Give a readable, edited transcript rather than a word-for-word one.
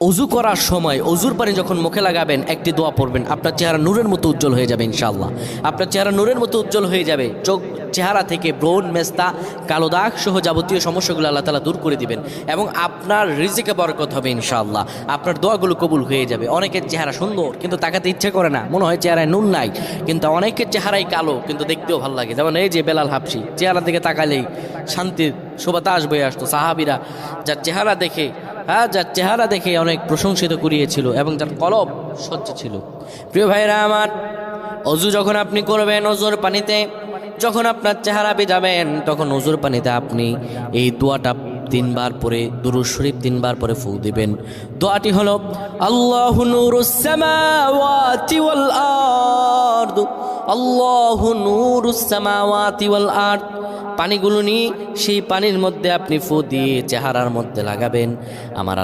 অজু করার সময় অজুর পানি যখন মুখে লাগাবেন একটি দোয়া পড়বেন, আপনার চেহারা নূরের মতো উজ্জ্বল হয়ে যাবে ইনশাআল্লাহ। আপনার চেহারা নূরের মতো উজ্জ্বল হয়ে যাবে। চেহারা থেকে ব্রণ, মেস্তা, কালো দাগ সহ যাবতীয় সমস্যাগুলো আল্লাহ তাআলা দূর করে দিবেন এবং আপনার রিজিকে বরকত হবে ইনশাআল্লাহ। আপনার দোয়াগুলো কবুল হয়ে যাবে। অনেকের চেহারা সুন্দর কিন্তু তাকাতে ইচ্ছে করে না, মনে হয় চেহারায় নুন নাই, কিন্তু অনেকের চেহারাই কালো কিন্তু দেখতেও ভালো লাগে। যেমন এই যে বেলাল হাবশি, চেহারা দিকে তাকালেই শান্তির সুবাতাস বয়ে আসতো। সাহাবীরা যার চেহারা দেখে অনেক প্রশংসিত করিয়েছিল এবং যার কলব স্বচ্ছ ছিল। প্রিয় ভাইরা আমার, অজু যখন আপনি করবেন, অজুর পানিতে যখন আপনার চেহারা ভিজাবেন, তখন অজুর পানিতে আপনি এই দোয়াটা 3 বার পরে, দুরূদ শরীফ 3 বার পরে ফু দিবেন। দোয়াটি হলো আল্লাহু নূরুস সামাওয়াতি ওয়াল আরদ, আল্লাহু নূরুস সামাওয়াতি ওয়াল আরদ। পানিগুলো নিয়ে সেই পানির মধ্যে আপনি ফু দিয়ে চেহারার মধ্যে লাগাবেন। আমার